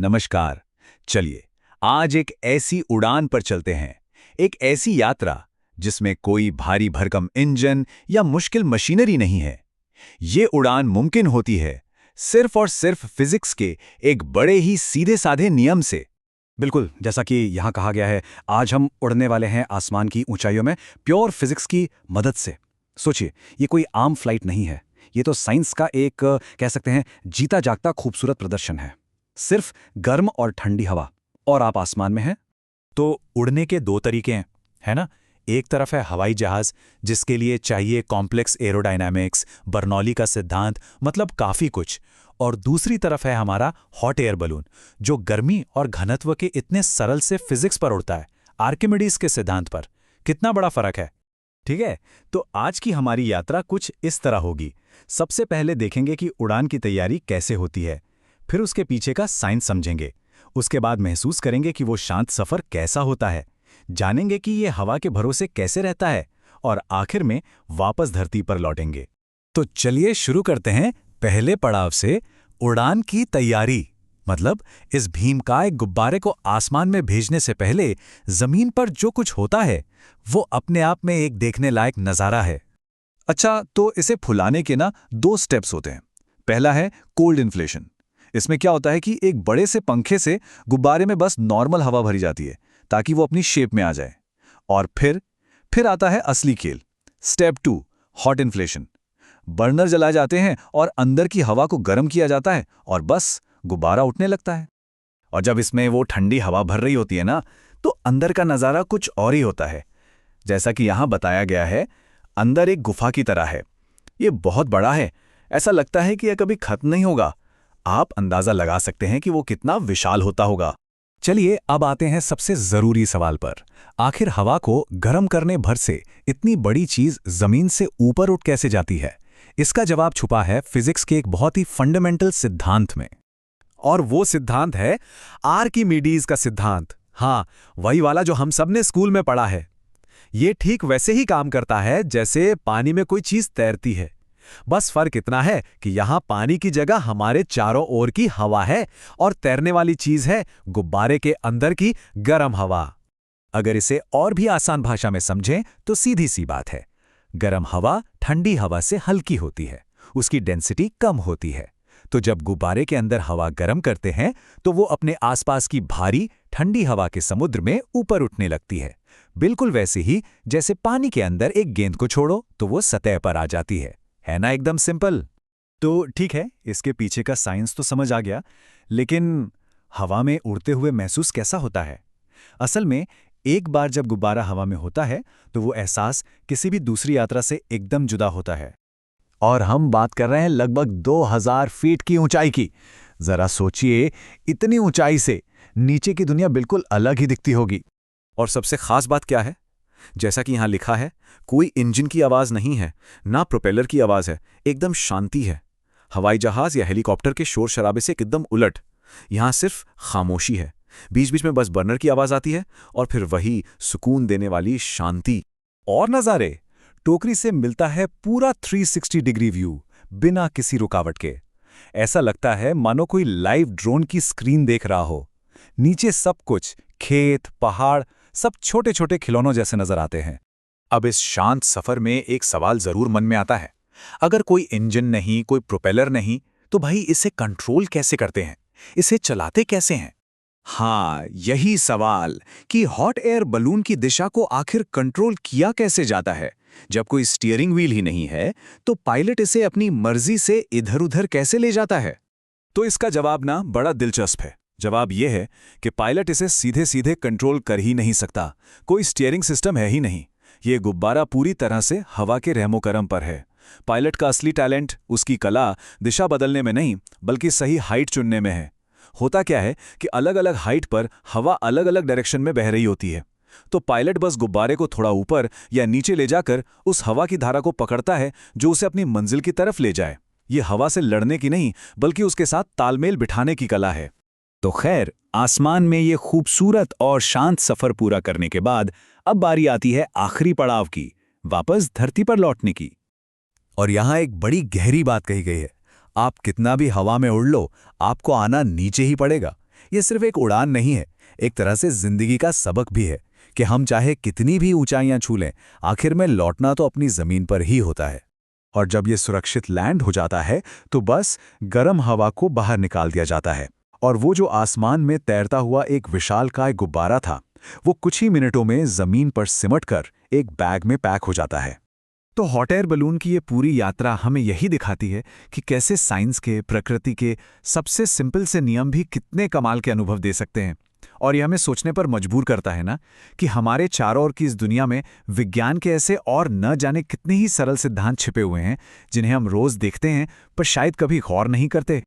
नमस्कार। चलिए आज एक ऐसी उड़ान पर चलते हैं, एक ऐसी यात्रा जिसमें कोई भारी भरकम इंजन या मुश्किल मशीनरी नहीं है। ये उड़ान मुमकिन होती है सिर्फ और सिर्फ फिजिक्स के एक बड़े ही सीधे साधे नियम से। बिल्कुल, जैसा कि यहाँ कहा गया है, आज हम उड़ने वाले हैं आसमान की ऊंचाइयों में प्योर फिजिक्स की मदद से। सोचिए, ये कोई आम फ्लाइट नहीं है। ये तो साइंस का एक कह सकते हैं जीता जागता खूबसूरत प्रदर्शन है। सिर्फ गर्म और ठंडी हवा, और आप आसमान में हैं। तो उड़ने के दो तरीके हैं, है ना? एक तरफ है हवाई जहाज, जिसके लिए चाहिए कॉम्प्लेक्स एरोडायनामिक्स, बर्नौली का सिद्धांत, मतलब काफ़ी कुछ। और दूसरी तरफ है हमारा हॉट एयर बलून, जो गर्मी और घनत्व के इतने सरल से फिजिक्स पर उड़ता है, आर्किमिडीज के सिद्धांत पर। कितना बड़ा फर्क है। ठीक है, तो आज की हमारी यात्रा कुछ इस तरह होगी। सबसे पहले देखेंगे कि उड़ान की तैयारी कैसे होती है, फिर उसके पीछे का साइंस समझेंगे। उसके बाद महसूस करेंगे कि वो शांत सफर कैसा होता है, जानेंगे कि ये हवा के भरोसे कैसे रहता है, और आखिर में वापस धरती पर लौटेंगे। तो चलिए शुरू करते हैं पहले पड़ाव से, उड़ान की तैयारी। मतलब इस भीमकाय गुब्बारे को आसमान में भेजने से पहले जमीन पर जो कुछ होता है वो अपने आप में एक देखने लायक नज़ारा है। अच्छा, तो इसे फुलाने के ना 2 स्टेप्स होते हैं। पहला है कोल्ड इन्फ्लेशन। इसमें क्या होता है कि एक बड़े से पंखे से गुब्बारे में बस नॉर्मल हवा भरी जाती है ताकि वो अपनी शेप में आ जाए। और फिर आता है असली खेल, स्टेप 2, हॉट इन्फ्लेशन। बर्नर जलाए जाते हैं और अंदर की हवा को गर्म किया जाता है और बस गुब्बारा उठने लगता है। और जब इसमें वो ठंडी हवा भर रही होती है ना, तो अंदर का नज़ारा कुछ और ही होता है। जैसा कि यहाँ बताया गया है, अंदर एक गुफा की तरह है। ये बहुत बड़ा है, ऐसा लगता है कि यह कभी खत्म नहीं होगा। आप अंदाजा लगा सकते हैं कि वो कितना विशाल होता होगा। चलिए अब आते हैं सबसे जरूरी सवाल पर। आखिर हवा को गर्म करने भर से इतनी बड़ी चीज जमीन से ऊपर उठ कैसे जाती है? इसका जवाब छुपा है फिजिक्स के एक बहुत ही फंडामेंटल सिद्धांत में। और वो सिद्धांत है आर्किमिडीज का सिद्धांत। हाँ, वही वाला जो हम सब ने स्कूल में पढ़ा है। ये ठीक वैसे ही काम करता है जैसे पानी में कोई चीज तैरती है। बस फर्क इतना है कि यहां पानी की जगह हमारे चारों ओर की हवा है, और तैरने वाली चीज है गुब्बारे के अंदर की गर्म हवा। अगर इसे और भी आसान भाषा में समझें तो सीधी सी बात है, गर्म हवा ठंडी हवा से हल्की होती है, उसकी डेंसिटी कम होती है। तो जब गुब्बारे के अंदर हवा गर्म करते हैं तो वो अपने आसपास की भारी ठंडी हवा के समुद्र में ऊपर उठने लगती है। बिल्कुल वैसे ही जैसे पानी के अंदर एक गेंद को छोड़ो तो वो सतह पर आ जाती है ना? एकदम सिंपल। तो ठीक है, इसके पीछे का साइंस तो समझ आ गया, लेकिन हवा में उड़ते हुए महसूस कैसा होता है? असल में एक बार जब गुब्बारा हवा में होता है तो वो एहसास किसी भी दूसरी यात्रा से एकदम जुदा होता है। और हम बात कर रहे हैं लगभग 2000 फीट की ऊंचाई की। जरा सोचिए, इतनी ऊंचाई से नीचे की दुनिया बिल्कुल अलग ही दिखती होगी। और सबसे खास बात क्या है? जैसा कि यहां लिखा है, कोई इंजन की आवाज नहीं है, ना प्रोपेलर की आवाज है, एकदम शांति है। हवाई जहाज या हेलीकॉप्टर के शोर शराबे से एकदम उलट, यहां सिर्फ खामोशी है। बीच बीच में बस बर्नर की आवाज आती है और फिर वही सुकून देने वाली शांति। और नज़ारे, टोकरी से मिलता है पूरा 360 डिग्री व्यू, बिना किसी रुकावट के। ऐसा लगता है मानो कोई लाइव ड्रोन की स्क्रीन देख रहा हो। नीचे सब कुछ, खेत, पहाड़, सब छोटे छोटे खिलौनों जैसे नजर आते हैं। अब इस शांत सफर में एक सवाल जरूर मन में आता है, अगर कोई इंजन नहीं, कोई प्रोपेलर नहीं, तो भाई इसे कंट्रोल कैसे करते हैं? इसे चलाते कैसे हैं? हाँ, यही सवाल कि हॉट एयर बलून की दिशा को आखिर कंट्रोल किया कैसे जाता है? जब कोई स्टीयरिंग व्हील ही नहीं है, तो पायलट इसे अपनी मर्जी से इधर-उधर कैसे ले जाता है? तो इसका जवाब ना बड़ा दिलचस्प है। जवाब यह है कि पायलट इसे सीधे सीधे कंट्रोल कर ही नहीं सकता। कोई स्टीयरिंग सिस्टम है ही नहीं। ये गुब्बारा पूरी तरह से हवा के रहमो-करम पर है। पायलट का असली टैलेंट, उसकी कला, दिशा बदलने में नहीं, बल्कि सही हाइट चुनने में है। होता क्या है कि अलग अलग हाइट पर हवा अलग अलग डायरेक्शन में बह रही होती है, तो पायलट बस गुब्बारे को थोड़ा ऊपर या नीचे ले जाकर उस हवा की धारा को पकड़ता है जो उसे अपनी मंजिल की तरफ ले जाए। ये हवा से लड़ने की नहीं, बल्कि उसके साथ तालमेल बिठाने की कला है। तो खैर, आसमान में ये खूबसूरत और शांत सफर पूरा करने के बाद अब बारी आती है आखिरी पड़ाव की, वापस धरती पर लौटने की। और यहां एक बड़ी गहरी बात कही गई है, आप कितना भी हवा में उड़ लो, आपको आना नीचे ही पड़ेगा। ये सिर्फ एक उड़ान नहीं है, एक तरह से जिंदगी का सबक भी है कि हम चाहे कितनी भी ऊंचाइयां छू लें, आखिर में लौटना तो अपनी जमीन पर ही होता है। और जब ये सुरक्षित लैंड हो जाता है तो बस गर्म हवा को बाहर निकाल दिया जाता है, और वो जो आसमान में तैरता हुआ एक विशालकाय गुब्बारा था, वो कुछ ही मिनटों में जमीन पर सिमटकर एक बैग में पैक हो जाता है। तो हॉट एयर बलून की ये पूरी यात्रा हमें यही दिखाती है कि कैसे साइंस के, प्रकृति के सबसे सिंपल से नियम भी कितने कमाल के अनुभव दे सकते हैं। और ये हमें सोचने पर मजबूर करता है ना, कि हमारे चारों ओर की इस दुनिया में विज्ञान के ऐसे और न जाने कितने ही सरल सिद्धांत छिपे हुए हैं जिन्हें हम रोज देखते हैं पर शायद कभी गौर नहीं करते।